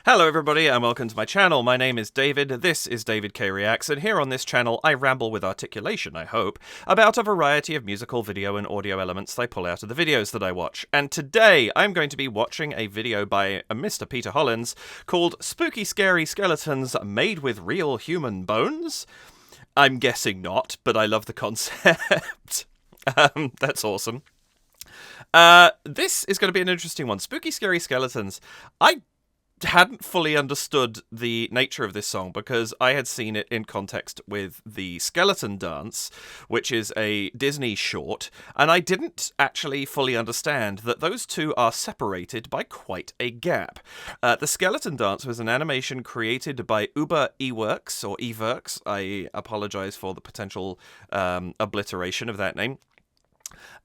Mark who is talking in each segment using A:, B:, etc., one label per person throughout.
A: Hello everybody and welcome to my channel. My name is David, this is David K Reacts, and here on this channel I ramble with articulation, I hope, about a variety of musical, video and audio elements that I pull out of the videos that I watch. And today I'm going to be watching a video by Mr. Peter Hollens called Spooky Scary Skeletons Made with Real Human Bones? I'm guessing not, but I love the concept. That's awesome. This is going to be an interesting one. Spooky Scary Skeletons. I hadn't fully understood the nature of this song because I had seen it in context with the Skeleton Dance, which is a Disney short, and I didn't actually fully understand that those two are separated by quite a gap. The Skeleton Dance was an animation created by Uber Eworks, or Eworks. I apologize for the potential obliteration of that name.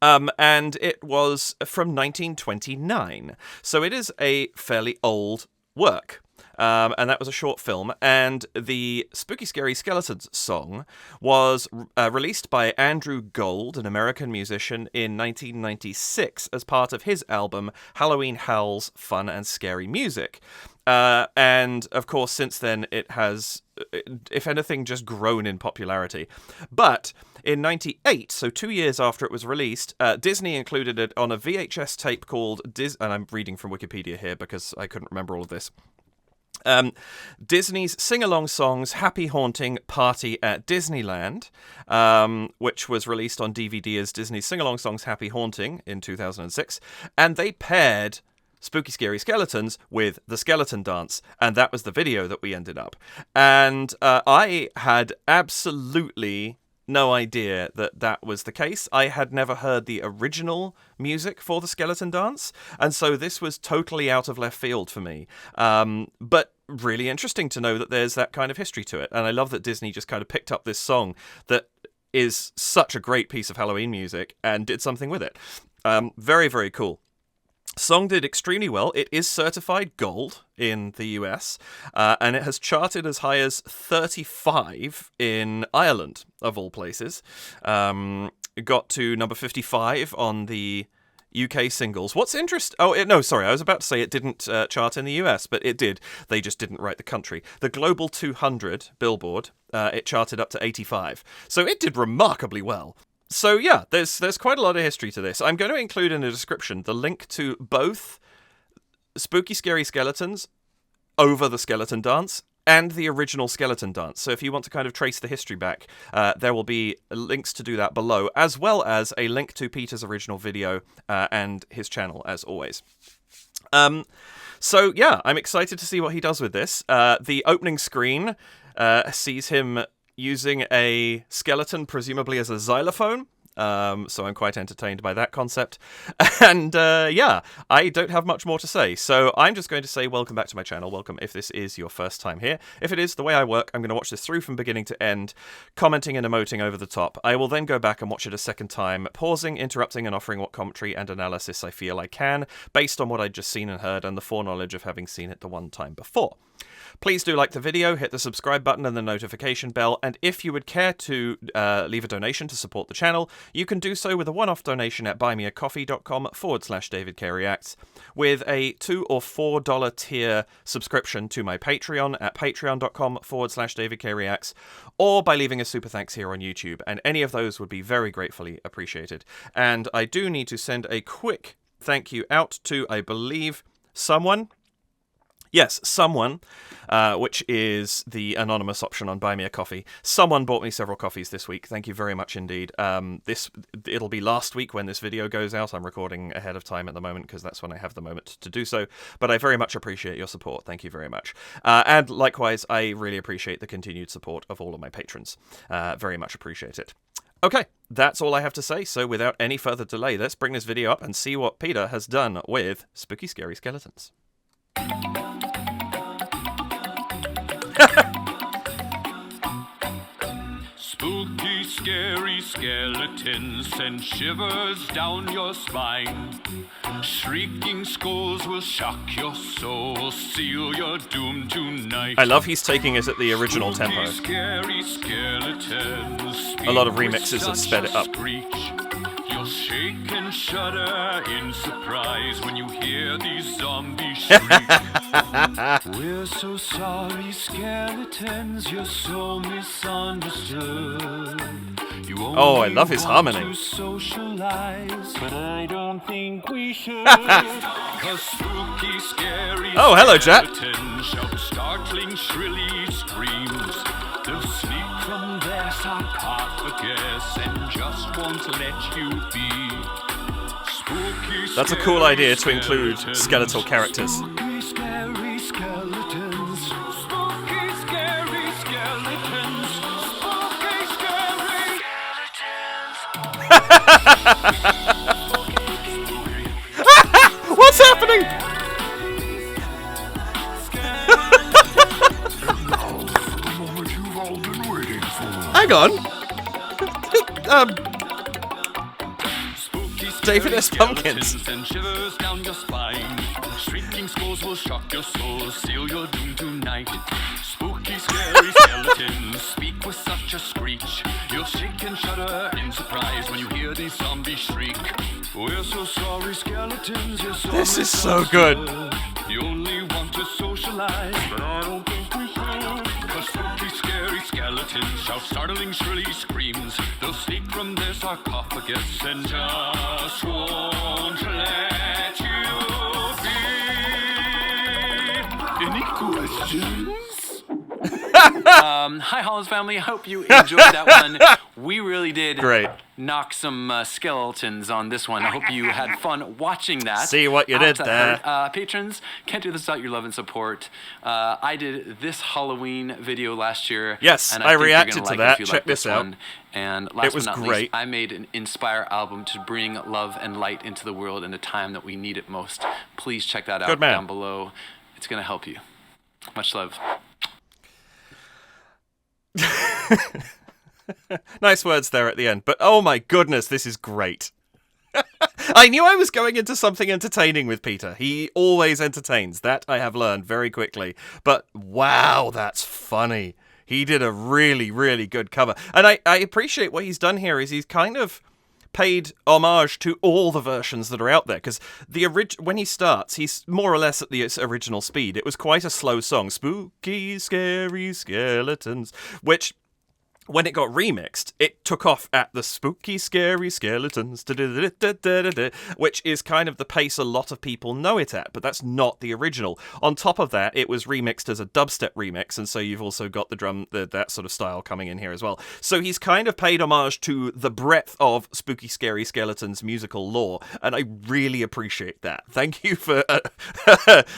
A: And it was from 1929, so it is a fairly old work. And that was a short film, and the Spooky Scary Skeletons song was released by Andrew Gold, an American musician, in 1996 as part of his album Halloween Howl's Fun and Scary Music. And, of course, since then it has, if anything, just grown in popularity. But in 98, so 2 years after it was released, Disney included it on a VHS tape called and I'm reading from Wikipedia here because I couldn't remember all of this. Disney's sing-along songs Happy Haunting Party at Disneyland, which was released on DVD as Disney's sing-along songs Happy Haunting in 2006, and they paired Spooky Scary Skeletons with the Skeleton Dance, and that was the video that we ended up. And I had absolutely no idea that that was the case. I had never heard the original music for the Skeleton Dance, and so this was totally out of left field for me. But really interesting to know that there's that kind of history to it, and I love that Disney just kind of picked up this song that is such a great piece of Halloween music and did something with it. Very, very cool. Song did extremely well. It is certified gold in the US, and it has charted as high as 35 in Ireland, of all places. It got to number 55 on the UK singles. What's interesting... no, sorry, I was about to say it didn't chart in the US, but it did. They just didn't write the country. The Global 200 Billboard, it charted up to 85. So it did remarkably well. So yeah, there's quite a lot of history to this. I'm going to include in the description the link to both Spooky Scary Skeletons over the Skeleton Dance and the original Skeleton Dance. So if you want to kind of trace the history back, there will be links to do that below, as well as a link to Peter's original video and his channel, as always. So yeah, I'm excited to see what he does with this. The opening screen sees him using a skeleton, presumably as a xylophone. So I'm quite entertained by that concept. And yeah, I don't have much more to say. So I'm just going to say welcome back to my channel. Welcome if this is your first time here. If it is, the way I work, I'm going to watch this through from beginning to end, commenting and emoting over the top. I will then go back and watch it a second time, pausing, interrupting, and offering what commentary and analysis I feel I can, based on what I'd just seen and heard and the foreknowledge of having seen it the one time before. Please do like the video, hit the subscribe button and the notification bell, and if you would care to leave a donation to support the channel, you can do so with a one-off donation at buymeacoffee.com/DavidKReacts, with a $2 or $4 tier subscription to my Patreon at patreon.com/DavidKReacts, or by leaving a super thanks here on YouTube, and any of those would be very gratefully appreciated. And I do need to send a quick thank you out to, I believe, someone. Yes, someone, which is the anonymous option on Buy Me a Coffee. Someone bought me several coffees this week. Thank you very much indeed. It'll be last week when this video goes out. I'm recording ahead of time at the moment because that's when I have the moment to do so. But I very much appreciate your support. Thank you very much. And likewise, I really appreciate the continued support of all of my patrons. Very much appreciate it. Okay, that's all I have to say. So without any further delay, let's bring this video up and see what Peter has done with Spooky Scary Skeletons.
B: Spooky, scary skeletons send shivers down your spine. Shrieking skulls will shock your soul, seal your doom tonight.
A: I love he's taking it at the original tempo.
B: Scary skeletons.
A: A lot of remixes have sped it up.
B: Your shake and shudder in surprise when you hear these zombies shriek. We're so sorry, skeletons, you're so misunderstood. You
A: Oh, I love his
B: want
A: harmony.
B: to socialize, but I don't think we should. 'Cause spooky, scary
A: Oh, hello, Jack.
B: skeletons shout startling, shrilly screams. They'll sneak from their sarcophagus and just won't let you be. Spooky,
A: That's a cool idea to include skeletal characters.
B: Spooky, scary skeletons. Spooky, scary skeletons. Spooky, scary
A: What's happening? Hang on. David S. Pumpkins.
B: And shivers down your spine. Shrieking skulls will shock your soul, seal your doom tonight. Spooky, scary skeletons speak with such a screech. You'll shake and shudder in surprise when you hear these zombies shriek. We're so sorry, skeletons. You're so
A: This is so good.
B: You only want to socialize, but I don't think we should. 'Cause spooky, scary skeletons shout startling, shrilly screams. They'll sneak from their sarcophagus and just won't let you be. Any questions?
C: Hi, Hollens family. I hope you enjoyed that one. We really did
A: Great.
C: knock some skeletons on this one. I hope you had fun watching that.
A: See what you did
C: Out
A: there.
C: hurt. Patrons, can't do this without your love and support. I did this Halloween video last year.
A: Yes,
C: and
A: I
C: think you're
A: reacted
C: gonna
A: to
C: like it
A: that.
C: if you
A: Check
C: like
A: this out.
C: one. And last
A: It was
C: but not
A: great.
C: least, I made an Inspire album to bring love and light into the world in a time that we need it most. Please check that out
A: Good man.
C: down below. It's going to help you. Much love.
A: Nice words there at the end, but oh my goodness, this is great. I knew I was going into something entertaining with Peter. He always entertains. That I have learned very quickly. But wow, that's funny. He did a really, really good cover. And I appreciate what he's done here is he's kind of paid homage to all the versions that are out there, because when he starts, he's more or less at the original speed. It was quite a slow song, Spooky, Scary Skeletons, which, when it got remixed, it took off at the Spooky, Scary Skeletons, which is kind of the pace a lot of people know it at, but that's not the original. On top of that, it was remixed as a dubstep remix, and so you've also got the drum, that sort of style coming in here as well. So he's kind of paid homage to the breadth of Spooky, Scary Skeletons musical lore, and I really appreciate that. Thank you for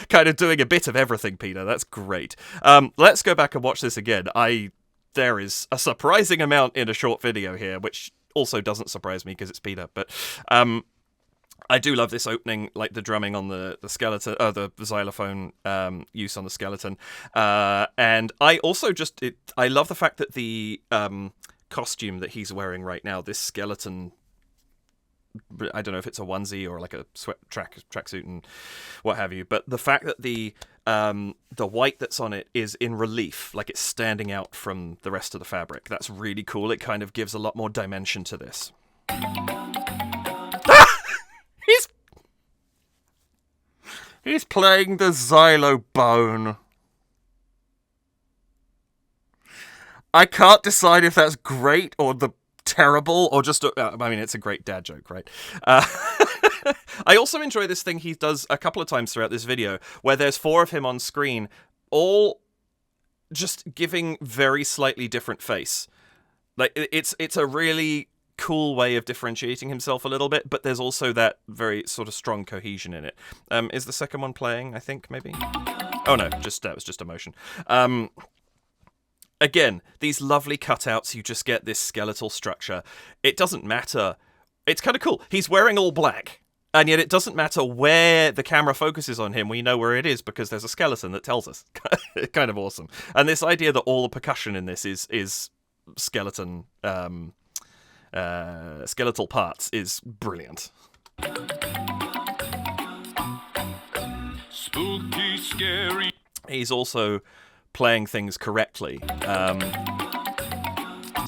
A: kind of doing a bit of everything, Peter. That's great. Let's go back and watch this again. There is a surprising amount in a short video here, which also doesn't surprise me because it's Peter. But I do love this opening, like the drumming on the skeleton, the xylophone use on the skeleton. And I also I love the fact that the costume that he's wearing right now, this skeleton, I don't know if it's a onesie or like a sweat tracksuit and what have you, but the fact that the white that's on it is in relief, like it's standing out from the rest of the fabric, that's really cool. It kind of gives a lot more dimension to this. He's playing the xylophone. I can't decide if that's great or terrible, or just, I mean, it's a great dad joke, right? I also enjoy this thing he does a couple of times throughout this video, where there's 4 of him on screen, all just giving very slightly different face. Like, it's a really cool way of differentiating himself a little bit, but there's also that very sort of strong cohesion in it. Is the second one playing, I think, maybe? Oh no, that was just emotion. Again, these lovely cutouts, you just get this skeletal structure. It doesn't matter. It's kind of cool. He's wearing all black, and yet it doesn't matter where the camera focuses on him. We know where it is because there's a skeleton that tells us. Kind of awesome. And this idea that all the percussion in this is skeleton, skeletal parts is brilliant.
B: Spooky, scary.
A: He's also playing things correctly.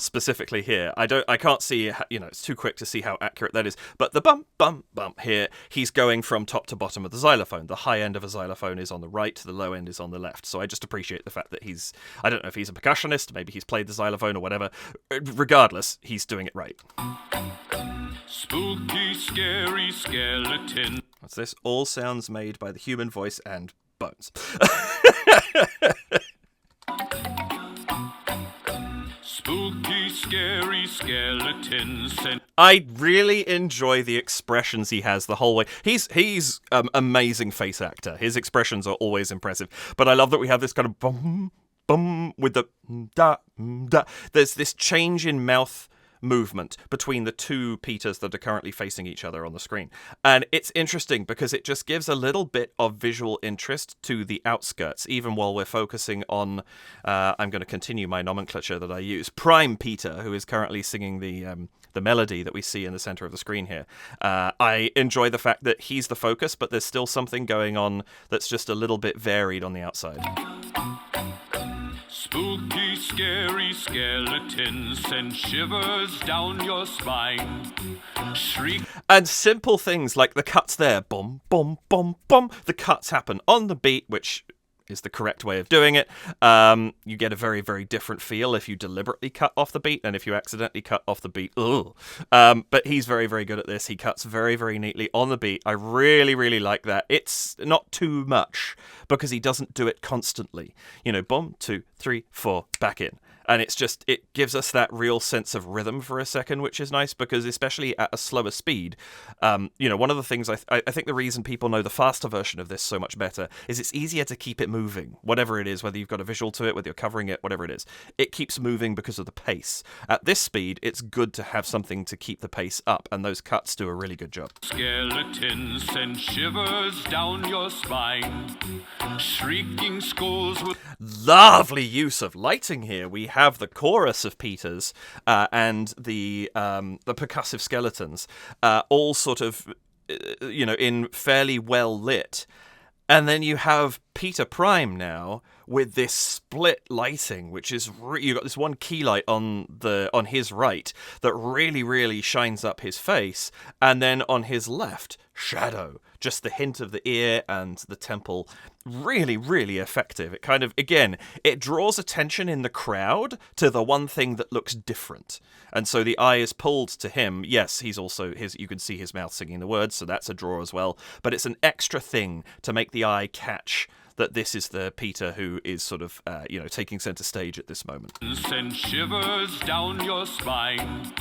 A: specifically here. I can't see, it's too quick to see how accurate that is. But the bump, bump, bump here, he's going from top to bottom of the xylophone. The high end of a xylophone is on the right, the low end is on the left. So I just appreciate the fact that I don't know if he's a percussionist, maybe he's played the xylophone or whatever. Regardless, he's doing it right.
B: Spooky, scary skeleton.
A: What's this? All sounds made by the human voice and bones.
B: Spooky, scary skeletons.
A: I really enjoy the expressions he has the whole way. He's amazing face actor. His expressions are always impressive. But I love that we have this kind of bum, bum with the da, da. There's this change in mouth movement between the two Peters that are currently facing each other on the screen. And it's interesting because it just gives a little bit of visual interest to the outskirts, even while we're focusing on, I'm going to continue my nomenclature that I use, Prime Peter, who is currently singing the melody that we see in the center of the screen here. I enjoy the fact that he's the focus, but there's still something going on that's just a little bit varied on the outside.
B: Spooky, scary skeletons send shivers down your spine. Shriek.
A: And simple things like the cuts there, boom, boom, boom, boom. The cuts happen on the beat, which is the correct way of doing it. You get a very, very different feel if you deliberately cut off the beat and if you accidentally cut off the beat. But he's very, very good at this. He cuts very, very neatly on the beat. I really, really like that. It's not too much because he doesn't do it constantly. Boom, 2, 3, 4, back in. And it gives us that real sense of rhythm for a second, which is nice because especially at a slower speed, one of the things I think the reason people know the faster version of this so much better is it's easier to keep it moving, whatever it is, whether you've got a visual to it, whether you're covering it, whatever it is. It keeps moving because of the pace. At this speed, it's good to have something to keep the pace up, and those cuts do a really good job.
B: Skeletons send shivers down your spine. Shrieking skulls with
A: lovely use of lighting here. We have the chorus of Peters and the percussive skeletons all sort of in fairly well lit, and then you have Peter Prime now with this split lighting, which is you got this one key light on his right that really, really shines up his face, and then on his left, shadow, just the hint of the ear and the temple. Really, really effective. It kind of, again, it draws attention in the crowd to the one thing that looks different. And so the eye is pulled to him. Yes, he's also, you can see his mouth singing the words, so that's a draw as well. But it's an extra thing to make the eye catch that this is the Peter who is sort of, taking center stage at this moment.
B: send shivers down your spine.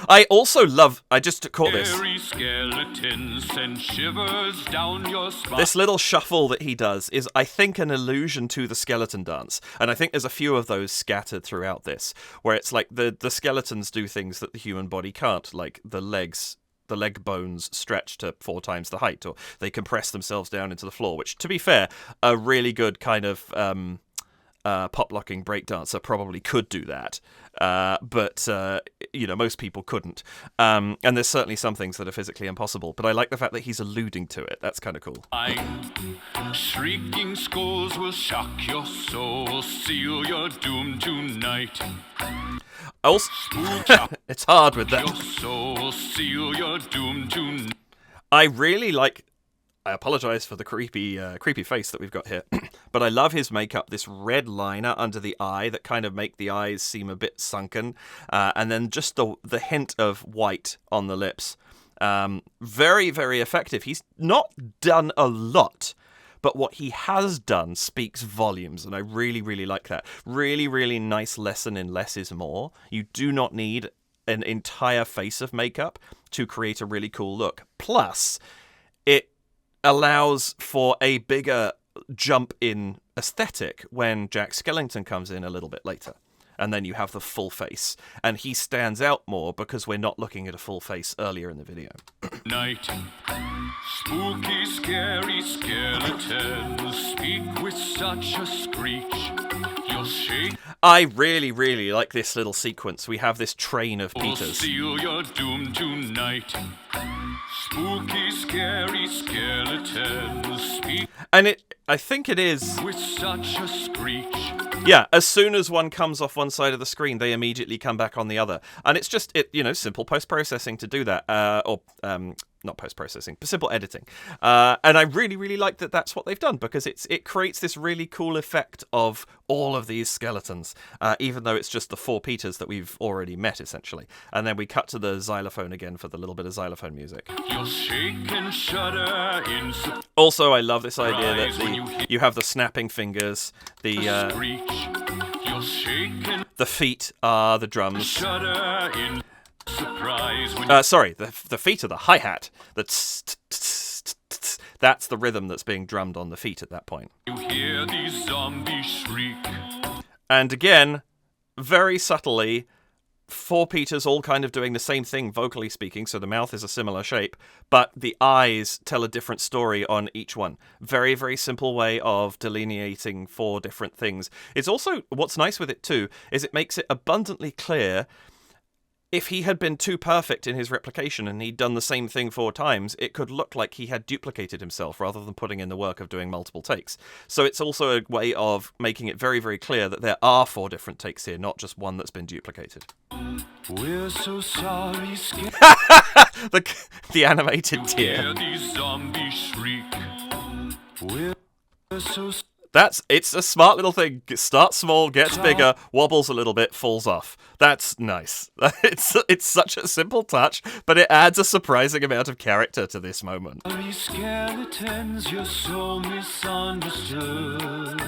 A: I also love, I just caught this.
B: Scary skeletons send shivers down your spine.
A: This little shuffle that he does is, I think, an allusion to the skeleton dance. And I think there's a few of those scattered throughout this, where it's like the skeletons do things that the human body can't, like the leg bones stretch to 4 times the height, or they compress themselves down into the floor, which, to be fair, a really good kind of pop-locking breakdancer probably could do that. But most people couldn't. And there's certainly some things that are physically impossible, but I like the fact that he's alluding to it. That's kind of cool.
B: Shrieking skulls will shock your soul, seal your doom tonight.
A: Also, it's hard with that.
B: Your soul, seal your doom tonight.
A: I really like. I apologize for the creepy face that we've got here, but I love his makeup. This red liner under the eye that kind of make the eyes seem a bit sunken, and then just the hint of white on the lips. Very, very effective. He's not done a lot, but what he has done speaks volumes, and I really, really like that. Really, really nice lesson in less is more. You do not need an entire face of makeup to create a really cool look. Plus, it allows for a bigger jump in aesthetic when Jack Skellington comes in a little bit later. And then you have the full face. And he stands out more because we're not looking at a full face earlier in the video.
B: Night. Spooky, scary skeletons speak with such a screech. You'll shake.
A: I really, really like this little sequence. We have this train of Peters.
B: Seal your doom tonight. Spooky, scary skeletons speak.
A: And I think it is
B: with such a screech.
A: Yeah, as soon as one comes off one side of the screen, they immediately come back on the other. And it's just, simple post-processing to do that. Not post-processing, but simple editing. And I really, really like that that's what they've done, because it creates this really cool effect of all of these skeletons, even though it's just the 4 Peters that we've already met, essentially. And then we cut to the xylophone again for the little bit of xylophone music.
B: You'll shake and shudder in
A: Also, I love this idea that you have the snapping fingers, the
B: screech. You'll shake and
A: the feet are the drums.
B: shudder in surprise when
A: Sorry, the feet are the hi-hat. That's the rhythm that's being drummed on the feet at that point.
B: you hear these zombies shriek.
A: And again, very subtly, 4 Peters all kind of doing the same thing, vocally speaking, so the mouth is a similar shape, but the eyes tell a different story on each one. Very, very simple way of delineating 4 different things. It's also, what's nice with it too, is it makes it abundantly clear. If he had been too perfect in his replication and he'd done the same thing 4 times, it could look like he had duplicated himself rather than putting in the work of doing multiple takes. So it's also a way of making it very, very clear that there are 4 different takes here, not just one that's been duplicated.
B: We're so sorry, scared.
A: The animated tear.
B: Hear these zombies shriek. We're so
A: It's a smart little thing. Starts small, gets bigger, wobbles a little bit, falls off. That's nice. It's such a simple touch, but it adds a surprising amount of character to this moment.
B: sorry, skeletons. You're so misunderstood.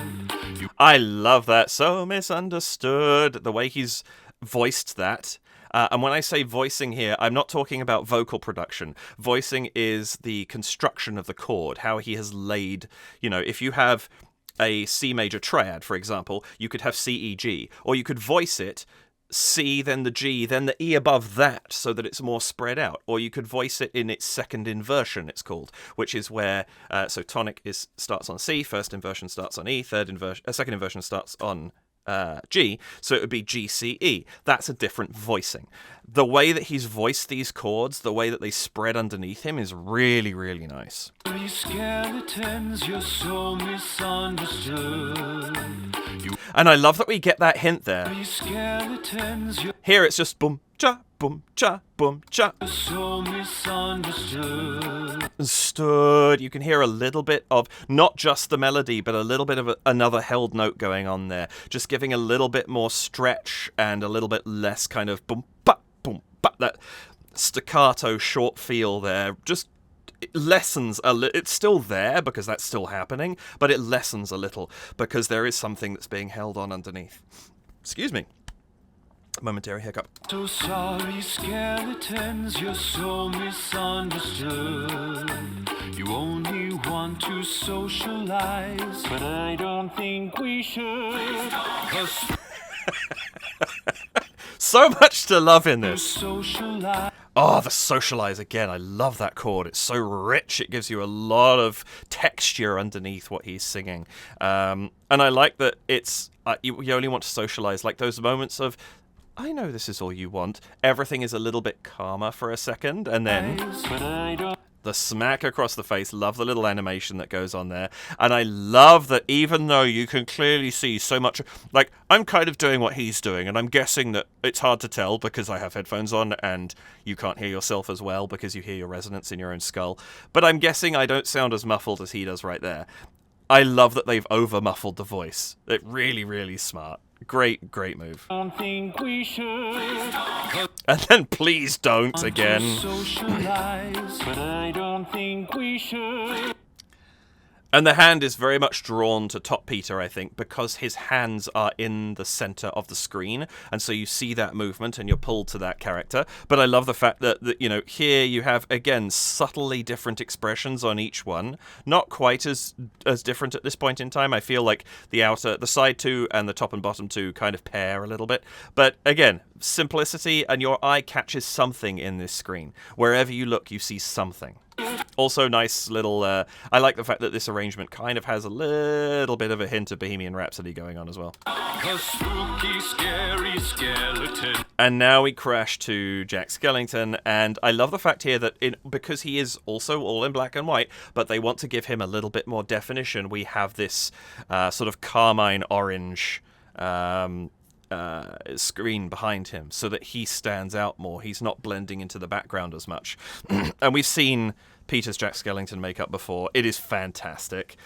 A: I love that. So misunderstood. The way he's voiced that. And when I say voicing here, I'm not talking about vocal production. Voicing is the construction of the chord, how he has laid, if you have a C major triad, for example, you could have C, E, G, or you could voice it C, then the G, then the E above that, so that it's more spread out, or you could voice it in its second inversion, it's called, which is where, so tonic starts on C, first inversion starts on E, second inversion starts on G, so it would be G, C, E. That's a different voicing. The way that he's voiced these chords, the way that they spread underneath him is really, really nice.
B: Sorry, skeletons. You're so misunderstood.
A: And I love that we get that hint there.
B: Sorry, skeletons. You're
A: Here it's just boom, cha, boom, cha, boom, cha.
B: so misunderstood.
A: Stood. You can hear a little bit of not just the melody, but a little bit of another held note going on there, just giving a little bit more stretch and a little bit less kind of boom, ba, that staccato short feel there. Just it lessens it's still there because that's still happening, but it lessens a little because there is something that's being held on underneath. Excuse me. Momentary hiccup.
B: So sorry, skeletons, you're so misunderstood. You only want to socialize, but I don't think we should. 'Cause
A: So much to love in this.
B: socialize.
A: Oh, the socialize again. I love that chord. It's so rich. It gives you a lot of texture underneath what he's singing. And I like that it's you only want to socialize, like those moments of, I know this is all you want. Everything is a little bit calmer for a second, and then
B: But I don't.
A: the smack across the face. Love the little animation that goes on there. And I love that even though you can clearly see so much, like, I'm kind of doing what he's doing, and I'm guessing that it's hard to tell because I have headphones on and you can't hear yourself as well because you hear your resonance in your own skull. But I'm guessing I don't sound as muffled as he does right there. I love that they've over-muffled the voice. It really, really smart. Great, great move.
B: Don't think we should
A: And then please don't again.
B: socialize, but I don't think we should.
A: And the hand is very much drawn to Top Peter, I think, because his hands are in the center of the screen, and so you see that movement and you're pulled to that character. But I love the fact that here you have, again, subtly different expressions on each one. Not quite as different at this point in time. I feel like the side two and the top and bottom two kind of pair a little bit. But again, simplicity, and your eye catches something in this screen. Wherever you look, you see something. Also, nice little... I like the fact that this arrangement kind of has a little bit of a hint of Bohemian Rhapsody going on as well.
B: A spooky, scary skeleton.
A: And now we crash to Jack Skellington, and I love the fact here that because he is also all in black and white, but they want to give him a little bit more definition, we have this sort of carmine orange screen behind him so that he stands out more. He's not blending into the background as much. And we've seen Peter's Jack Skellington makeup before. It is fantastic.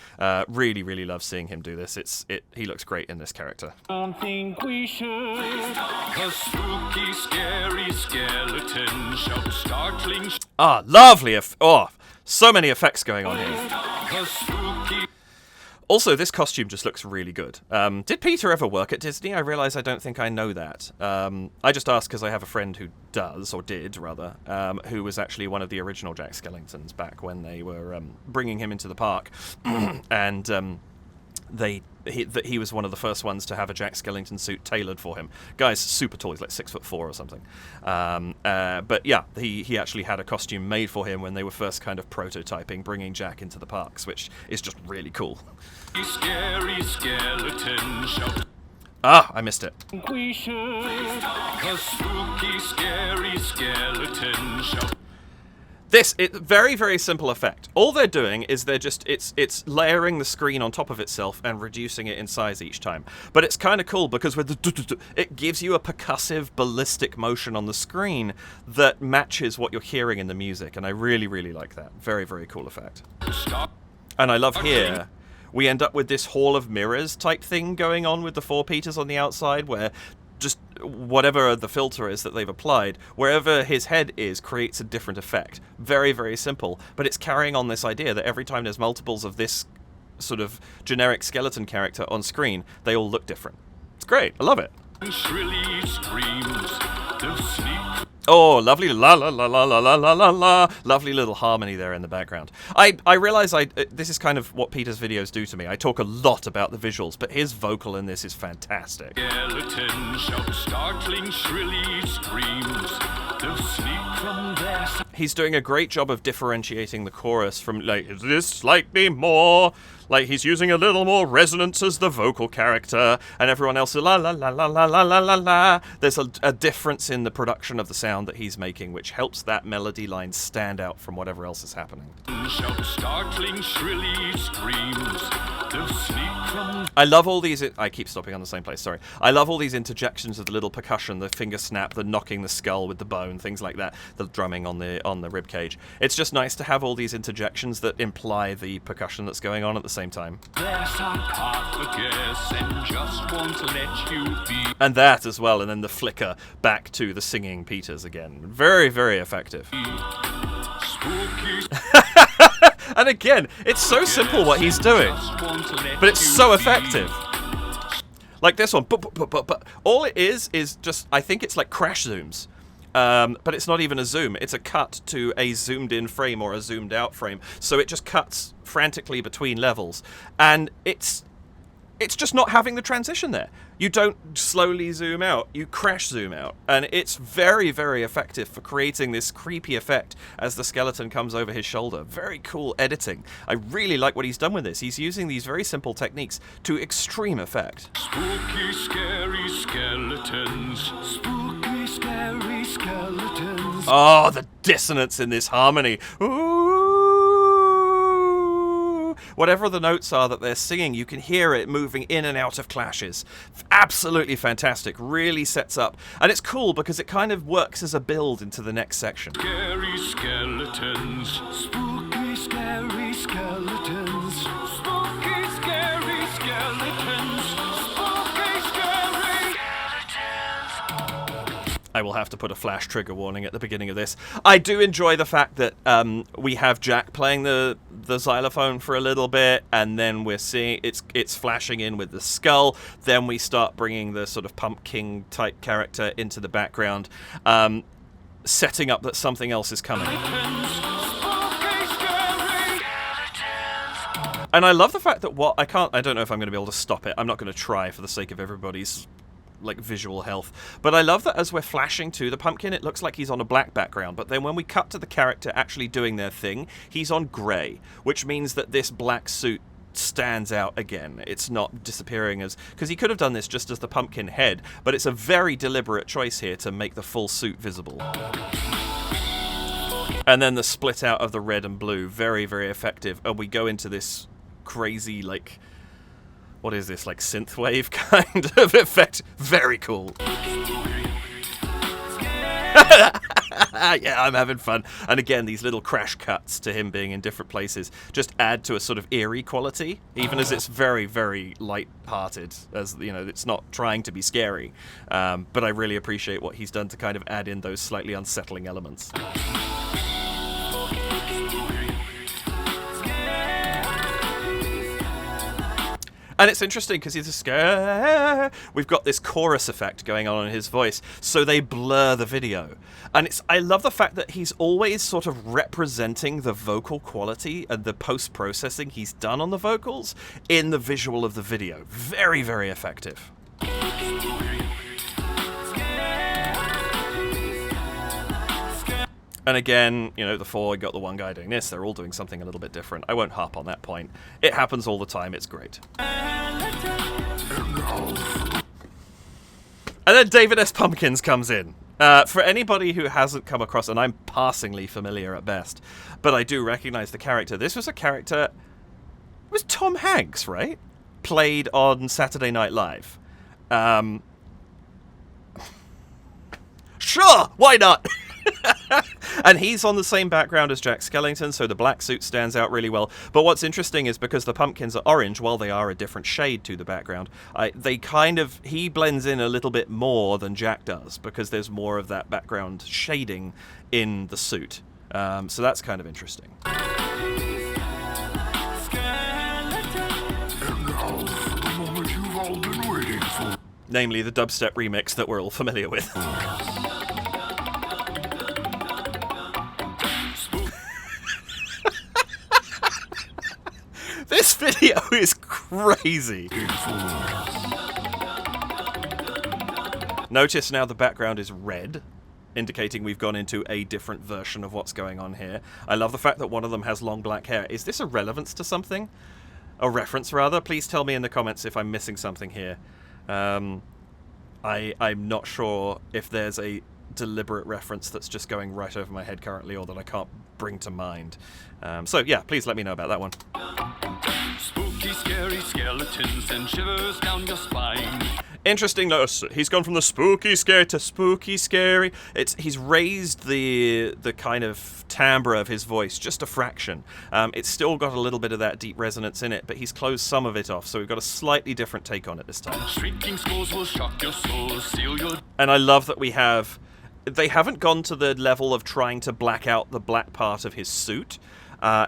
A: Really, really love seeing him do this. He looks great in this character.
B: Don't think we should, 'cause spooky, scary skeletons shout startling.
A: Lovely. So many effects going on here.
B: 'Cause spooky.
A: Also, this costume just looks really good. Did Peter ever work at Disney? I realise I don't think I know that. I just asked because I have a friend who does, or did rather, who was actually one of the original Jack Skellingtons back when they were bringing him into the park, and he was one of the first ones to have a Jack Skellington suit tailored for him. Guy's super tall; he's like 6'4" or something. But yeah, he actually had a costume made for him when they were first kind of prototyping bringing Jack into the parks, which is just really cool.
B: Scary skeleton shout.
A: I missed it.
B: We should, 'cause spooky, scary skeleton shout.
A: Very, very simple effect. All they're doing is it's layering the screen on top of itself and reducing it in size each time. But it's kind of cool because with it gives you a percussive, ballistic motion on the screen that matches what you're hearing in the music, and I really, really like that. Very, very cool effect. And I love here, we end up with this Hall of Mirrors type thing going on with the four Peters on the outside, where just whatever the filter is that they've applied, wherever his head is, creates a different effect. Very, very simple, but it's carrying on this idea that every time there's multiples of this sort of generic skeleton character on screen, they all look different. It's great. I love it.
B: Shrilly screams, they'll sneak.
A: Oh, lovely la la la la la la la la la. Lovely little harmony there in the background. I realize this is kind of what Peter's videos do to me. I talk a lot about the visuals, but his vocal in this is fantastic.
B: Skeleton shout startling shrilly screams. They'll sneak from their.
A: He's doing a great job of differentiating the chorus from, like, is this slightly more? Like, he's using a little more resonance as the vocal character, and everyone else is la la la la la la la la la. There's a difference in the production of the sound that he's making, which helps that melody line stand out from whatever else is happening.
B: Shout startling shrilly screams. They'll sneak from.
A: I love all these. I keep stopping on the same place. Sorry. I love all these interjections of the little percussion, the finger snap, the knocking the skull with the bone, things like that. The drumming on the rib cage. It's just nice to have all these interjections that imply the percussion that's going on at the same time.
B: They're sarcophagus and just won't let you be.
A: And that as well, and then the flicker back to the singing Peters again. Very, very effective.
B: Spooky.
A: And again, it's so simple what he's doing, but it's so effective. Like this one, but all it is just, I think it's like crash zooms. But it's not even a zoom. It's a cut to a zoomed-in frame or a zoomed-out frame. So it just cuts frantically between levels. And it's just not having the transition there. You don't slowly zoom out. You crash zoom out. And it's very, very effective for creating this creepy effect as the skeleton comes over his shoulder. Very cool editing. I really like what he's done with this. He's using these very simple techniques to extreme effect.
B: Spooky, scary skeletons. Spooky, scary skeletons.
A: Oh, the dissonance in this harmony. Ooh. Whatever the notes are that they're singing, you can hear it moving in and out of clashes. Absolutely fantastic. Really sets up. And it's cool because it kind of works as a build into the next section.
B: Scary skeletons. Spooky, scary skeletons. Spooky, scary skeletons. Spooky, scary skeletons.
A: I will have to put a flash trigger warning at the beginning of this. I do enjoy the fact that we have Jack playing the xylophone for a little bit, and then we're seeing it's flashing in with the skull. Then we start bringing the sort of pumpkin type character into the background, setting up that something else is coming. And I love the fact that I don't know if I'm going to be able to stop it. I'm not going to try for the sake of everybody's like visual health, but I love that as we're flashing to the pumpkin, it looks like he's on a black background, but then when we cut to the character actually doing their thing, he's on grey, which means that this black suit stands out again. It's not disappearing as, because he could have done this just as the pumpkin head, but it's a very deliberate choice here to make the full suit visible. And then the split out of the red and blue, very, very effective, and we go into this crazy, like, what is this, like synthwave kind of effect? Very cool. Yeah, I'm having fun. And again, these little crash cuts to him being in different places just add to a sort of eerie quality, even as it's very, very light-hearted, as, you know, it's not trying to be scary. But I really appreciate what he's done to kind of add in those slightly unsettling elements. And it's interesting because he's a scare. We've got this chorus effect going on in his voice, so they blur the video. And I love the fact that he's always sort of representing the vocal quality and the post-processing he's done on the vocals in the visual of the video. Very, very effective. And again, you know, the four, you got the one guy doing this, they're all doing something a little bit different. I won't harp on that point. It happens all the time, it's great. And then David S. Pumpkins comes in. For anybody who hasn't come across, and I'm passingly familiar at best, but I do recognize the character. This was a character, it was Tom Hanks, right? Played on Saturday Night Live. Sure, why not? And he's on the same background as Jack Skellington, so the black suit stands out really well. But what's interesting is because the pumpkins are orange, while they are a different shade to the background, he blends in a little bit more than Jack does, because there's more of that background shading in the suit. So that's kind of interesting.
B: And now, the moment you've all been waiting for.
A: Namely the dubstep remix that we're all familiar with. This video is crazy. Notice now the background is red, indicating we've gone into a different version of what's going on here. I love the fact that one of them has long black hair. Is this a relevance to something? A reference, rather? Please tell me in the comments if I'm missing something here. I'm not sure if there's a deliberate reference that's just going right over my head currently, or that I can't bring to mind. So yeah, please let me know about that one.
B: Spooky, scary skeletons and shivers down your spine.
A: Interesting notice. He's gone from the spooky scary to spooky scary. He's raised the kind of timbre of his voice just a fraction. It's still got a little bit of that deep resonance in it, but he's closed some of it off, so we've got a slightly different take on it this time.
B: Shrieking skulls will shock your soul, seal your...
A: And I love that they haven't gone to the level of trying to black out the black part of his suit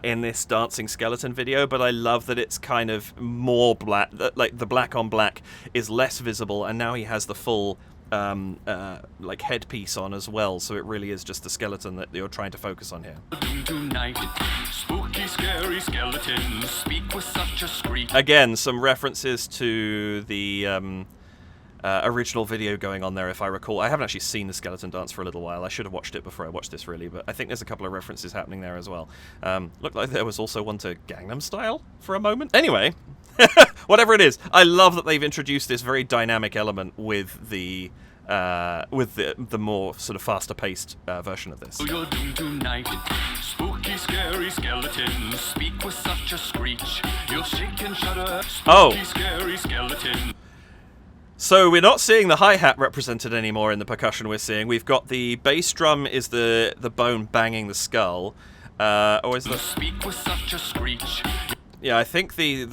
A: in this dancing skeleton video, but I love that it's kind of more black, like the black on black is less visible, and now he has the full like headpiece on as well, so it really is just the skeleton that you're trying to focus on here.
B: Tonight, spooky, scary skeletons speak with such a screech.
A: Again, some references to the original video going on there, if I recall. I haven't actually seen the skeleton dance for a little while. I should have watched it before I watched this, really, but I think there's a couple of references happening there as well. Looked like there was also one to Gangnam Style for a moment. Anyway, whatever it is, I love that they've introduced this very dynamic element with the more sort of faster-paced version of this.
B: You're doomed tonight. Spooky, scary skeletons speak with such a screech. You'll shake and shudder. Spooky, scary skeleton.
A: So we're not seeing the hi-hat represented anymore in the percussion we're seeing. We've got the bass drum is the bone banging the skull. Or is the...
B: Speak with such a screech.
A: Yeah, I think the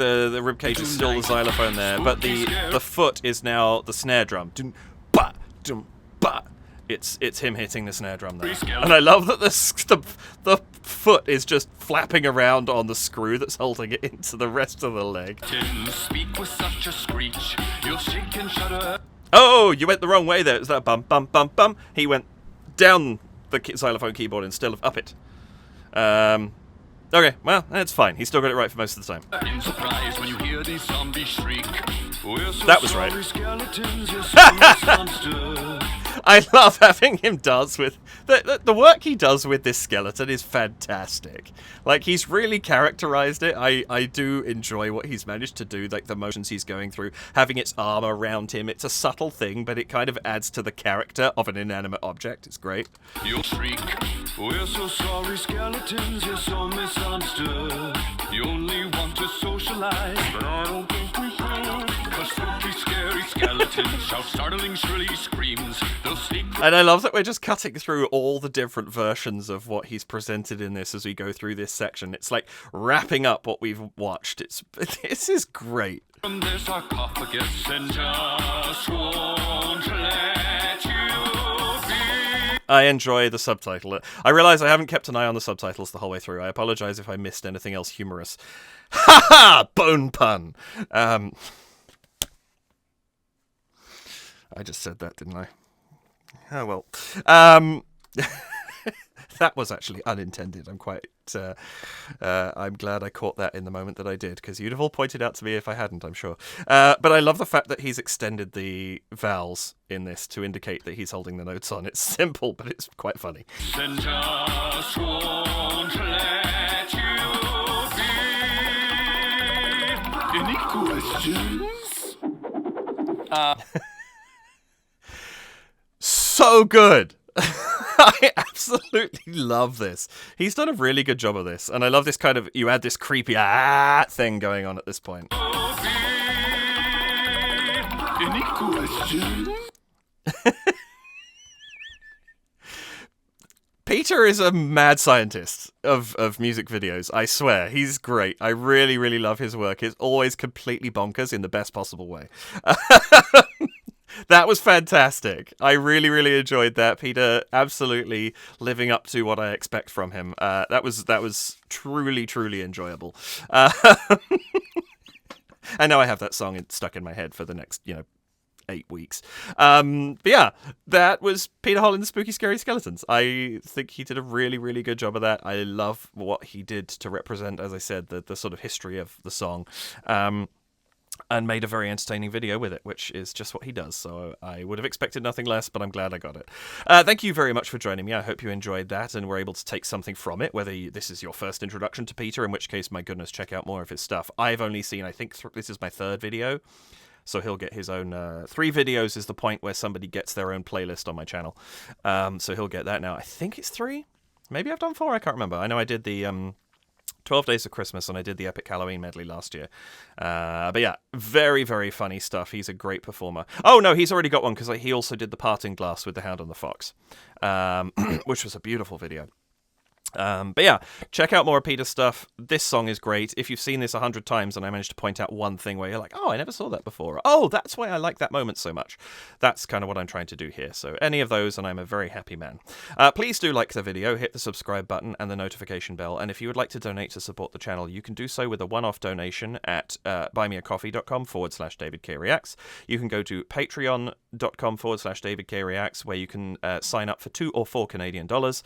A: ribcage is still the xylophone there, but the foot is now the snare drum. Dum-ba, dum-ba. It's him hitting the snare drum there. And I love that the foot is just flapping around on the screw that's holding it into the rest of the leg.
B: Speak with such a screech. You'll shake and shudder.
A: Oh, you went the wrong way there. It was that bum, bum, bum, bum. He went down the xylophone keyboard instead of up it. Okay, well, that's fine. He still got it right for most of the time.
B: In surprise when you hear these zombies shriek.
A: That was right.
B: Skeletons, you're so
A: I love having him dance with... The work he does with this skeleton is fantastic. Like, he's really characterized it. I do enjoy what he's managed to do, like the motions he's going through, having its arm around him. It's a subtle thing, but it kind of adds to the character of an inanimate object. It's great.
B: You'll shriek. We're so sorry, skeletons, you're so misunderstood. You only want to socialize, but I don't think we should. skeletons shout startling shrilly screams. They'll sneak.
A: And I love that we're just cutting through all the different versions of what he's presented in this as we go through this section. It's like wrapping up what we've watched. This is great.
B: From their sarcophagus and just won't let you be.
A: I enjoy the subtitle. I realise I haven't kept an eye on the subtitles the whole way through. I apologise if I missed anything else humorous. Ha ha! Bone pun! I just said that, didn't I? Oh, well. That was actually unintended. I'm quite... I'm glad I caught that in the moment that I did, because you'd have all pointed out to me if I hadn't, I'm sure. But I love the fact that he's extended the vowels in this to indicate that he's holding the notes on. It's simple, but it's quite funny.
B: And just won't let you be. Any questions?
A: So good! I absolutely love this. He's done a really good job of this, and I love this kind of, you add this creepy thing going on at this point.
B: Any questions?
A: Peter is a mad scientist of music videos, I swear. He's great. I really, really love his work. It's always completely bonkers in the best possible way. That was fantastic. I really, really enjoyed that. Peter absolutely living up to what I expect from him. That was truly, truly enjoyable. And now I have that song stuck in my head for the next, 8 weeks. But yeah, that was Peter Hollens' Spooky Scary Skeletons. I think he did a really, really good job of that. I love what he did to represent, as I said, the sort of history of the song. And made a very entertaining video with it, which is just what he does. So I would have expected nothing less, but I'm glad I got it. Thank you very much for joining me. I hope you enjoyed that and were able to take something from it, whether this is your first introduction to Peter, in which case, my goodness, check out more of his stuff. I've only seen, I think, this is my third video. So he'll get his own... 3 videos is the point where somebody gets their own playlist on my channel. So he'll get that now. I think it's 3. Maybe I've done 4. I can't remember. I know I did the... 12 Days of Christmas, and I did the Epic Halloween medley last year. But yeah, very, very funny stuff. He's a great performer. Oh, no, he's already got one, because he also did the Parting Glass with the Hound and the Fox, which was a beautiful video. But yeah, check out more of Peter's stuff. This song is great. If you've seen this 100 times and I managed to point out one thing where you're like, oh, I never saw that before. Oh, that's why I like that moment so much. That's kind of what I'm trying to do here. So any of those, and I'm a very happy man. Please do like the video, hit the subscribe button and the notification bell. And if you would like to donate to support the channel, you can do so with a one-off donation at buymeacoffee.com/DavidKReacts. You can go to patreon.com/DavidKReacts, where you can sign up for $2 or $4 Canadian dollars.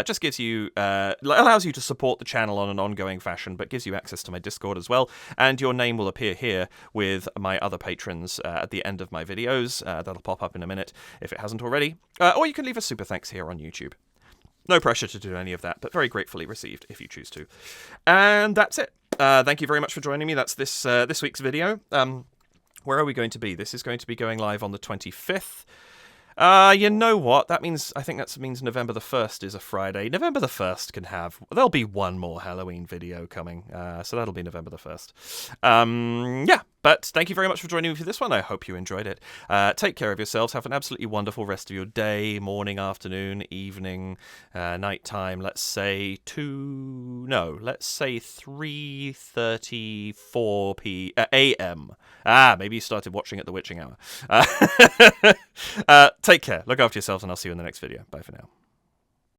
A: Just gives you... allows you to support the channel on an ongoing fashion, but gives you access to my Discord as well, and your name will appear here with my other patrons at the end of my videos. That'll pop up in a minute if it hasn't already. Or you can leave a super thanks here on YouTube. No pressure to do any of that, but very gratefully received if you choose to. And that's it. Thank you very much for joining me. That's this week's video. Where are we going to be? This is going to be going live on the 25th. You know what? I think that means November the 1st is a Friday. November the 1st there'll be one more Halloween video coming. So that'll be November the 1st. Yeah, but thank you very much for joining me for this one. I hope you enjoyed it. Take care of yourselves. Have an absolutely wonderful rest of your day, morning, afternoon, evening, nighttime. Let's say 3:34 a.m. Maybe you started watching at the witching hour. Take care, look after yourselves, and I'll see you in the next video. Bye for now.